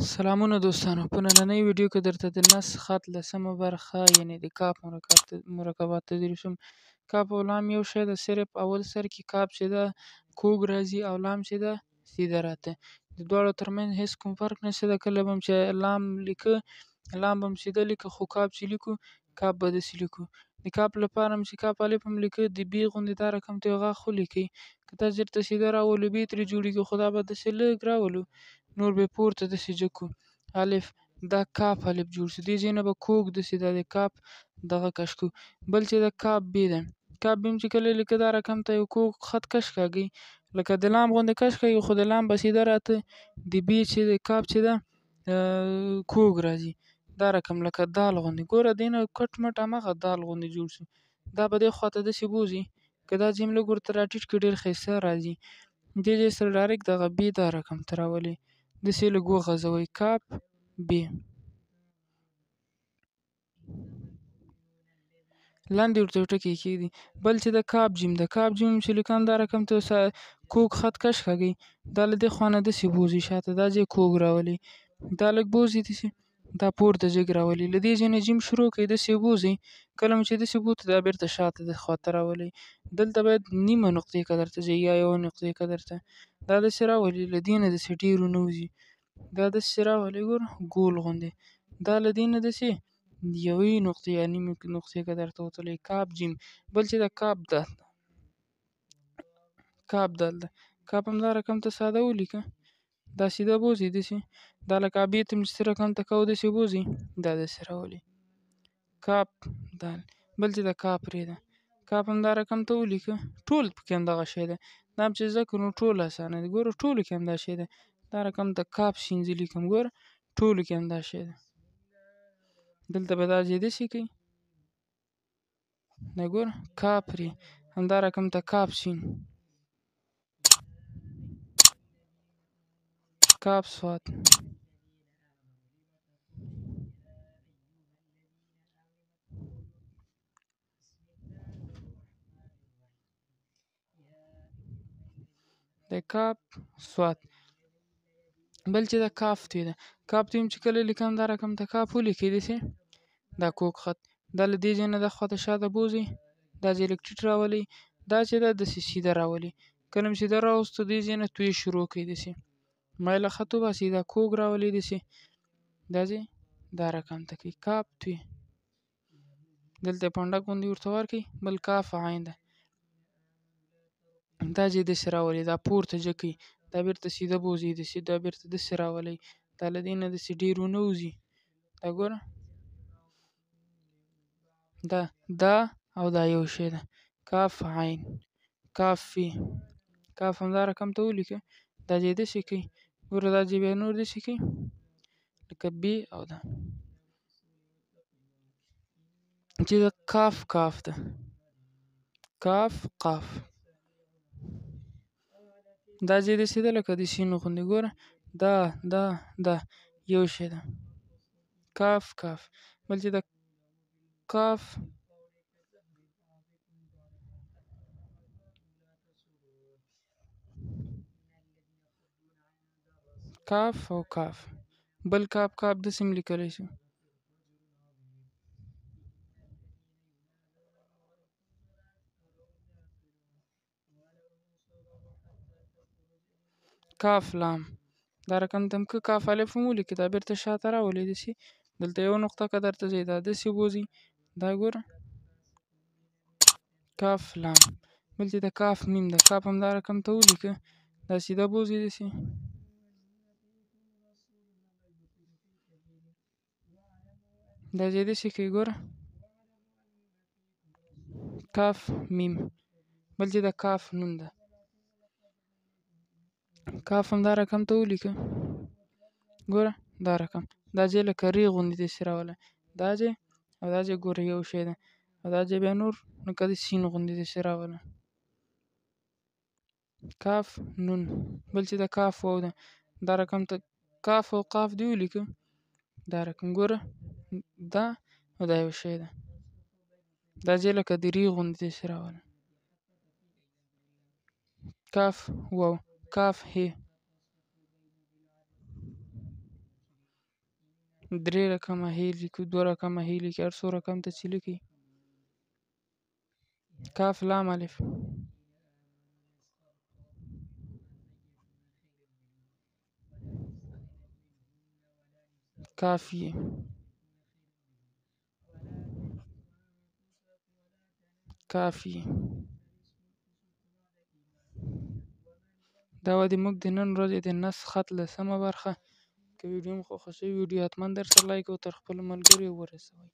سلامونه دوستانو، په نننۍ ویډیو کې درته د نس خط لسمه برخه یعنې د کاپ مرکبات تدریس کوم. کاپ او لام یو شی ده، صرف اول سر کې کاپ چې ده کوږ راځي او لام چې ده سیده راته. د دواړو ترمنځ هېڅ کوم فرق نشته ده. کله به هم چې لام لیکه لام به هم سیده لیکه، خو کاپ چې لیکو کاپ به داسې لیکو. د کاپ لپاره هم چې کاپ الف هم لیکه د بي غوندې دا رقم ته یو غاښ ولیکئ. که تا چېرته سیده راولو بي ترې جوړېږي، خو دا به داسې لږ راولو، نور به یې پورته داسې جګ کړو. الف دا کاپ الف جوړ شو، دې ځای نه به کوږ داسې دا د کاپ دغه کش کړو. بل چې د کاپ بي ده، کاپ بي هم چې کله لیکه دا رقم ته یو کوږ خط کش کاږئ، لکه د لام غوندې کش کاږئ، خو د لام به سیده راته، د بي چې د کاپ چې ده کوږ راځي. دا رقم لکه دال غوندې، ګوره دې نه کټ مټ هماغه دال غوندې جوړ شو. دا به دې خوا ته داسې بوځي، که دا ځای هم لږ ورته راټیټ کړي ډېر ښایسته راځي. دې ځای سره ډایرکټ دغه بي دا رقم ته راولئ، داسې لږ وغځوئ کاپ بي. لاندې ورته یو ټکی کېږدئ. بل چې د کاپ جیم ده، کاپ جیم چې لیکم دا رقم ته کوږ خط کش کاږئ، دا له دې خوا نه داسې بوځي شاته، دا ځای کوږ راولئ، دا لږ بوځي داسې، دا پورته جګ راولئ. له دې ځای نه جیم شروع کړئ، داسې وبوځئ، کله مو چې داسې بوته دا بېرته شاته دې خواته راولئ. دلته باید نیمه نقطې قدر ته ځئ یا یوه نقطې قدر ته، دا داسې راولئ، له دې نه داسې ډېر ونه وځي، دا داسې راولئ، ګوره ګول غوندې، دا له دې نه داسې یوې نقطې یا نیمې نقطې قدر ته وتلئ. کاپ جیم. بل چې د کاپ دال ده، کاپ دال ده، کاپ هم دا رقم ته ساده ولیکه، دا سیده بوځئ داسې، دا لکه بي ته هم چې څه رقم ته کوو داسې بوځئ، دا داسې راولئ. کاپ دال. بل چې د کاپ ری ده، کاپ هم دا رقم ته ولیکه، ټول پکې همدغه شی ده، دا هم چې زده کړو نو ټول اسانه دي. ګوره ټولو کې همدا شی ده، دا رقم ته کاپ سین زه لیکم، ګوره ټولو کې همدا شی ده. دلته به دا ځای داسې کړئ، دا ګوره کاپ ری، همدا رقم ته کاپ سین، کاپ صاد، د کاپ صاد. بل چې د کاف توی ده، کاف توی هم چې کله لیکم دا رقم ته کاف ولیکئ داسې، دا کوږ خط، دا له دې ځای نه دا خواته شاته بوځئ، دا ځای لږ ټیټ راولئ، دا چې ده داسې سیده راولئ. کله مو سیده راوستو دې ځای نه توی شروع کړئ داسې، مایله خط وباسئ، دا کوږ راولئ داسې، دا ځای دا رقم ته کړئ کاف توی. دلته یې پنډک غوندې ورته ورکړئ. بل کاف عین ده، دا ځای داسې راولئ، دا پورته جګ کړئ، دا بېرته سیده بوځئ داسې، دا بېرته داسې راولئ، دا له دې نه داسې ډېر ونه وځي، دا ګوره دا او دا یو شی ده. کاف عین، کاف فی، کاف هم دا رقم ته ولیکه، دا ځای داسې کړئ، ګوره دا ځای بیا نور داسې کړئ لکه بي او دا. چې د کاف کاف ده، کاف قاف، دا ځای داسې ده لکه د سین غوندې، ګوره دا یو شی ده. کاف کاف. بل چې د کاف کاف او کاف. بل کاف کاف داسې هم لیکلی شو. کاف لام، دا رقم ته هم که کاف الف هم ولیکئ، دا بېرته شاته راولئ داسې، دلته یوه نقطه قدر ته ځئ، دا داسې بوځئ، دا ګوره کاف لام. بل چې د کاف میم ده، کاف هم دا رقم ته ولیکه، دا سیده بوځئ داسې، دا ځای داسې کړئ، ګوره کاف میم. بل چې د کاف نون ده، کاف هم دا رقم ته ولیکه، ګوره دا رقم، دا ځای لکه ری غوندې داسې راوله، دا ځای او دا ځای ګوره یو شی ده، او دا ځای بیا نور لکه د سین غوندې داسې راوله. کاف نون. بل چې د کاف واو ده، دا رقم ته کاف او قاف دې ولیکه، دا رقم ګوره دا او دا یو شی ده، دا ځای لکه د ری غوندې داسې راوله. کاف واو، کاف هې، 3 رقمه ه لیکو، 2 رقمه ه لیکي، هر څو رقم ته چې لیکي. کاف لام الف. کافیه. کافیه. دا وه زموږ د نن ورځې د نسخ خط 10مه برخه. که ویډیو مو خوښه شوې ویډیو حتما درسره لایک او تر خپلو ملګرو ورسوئ.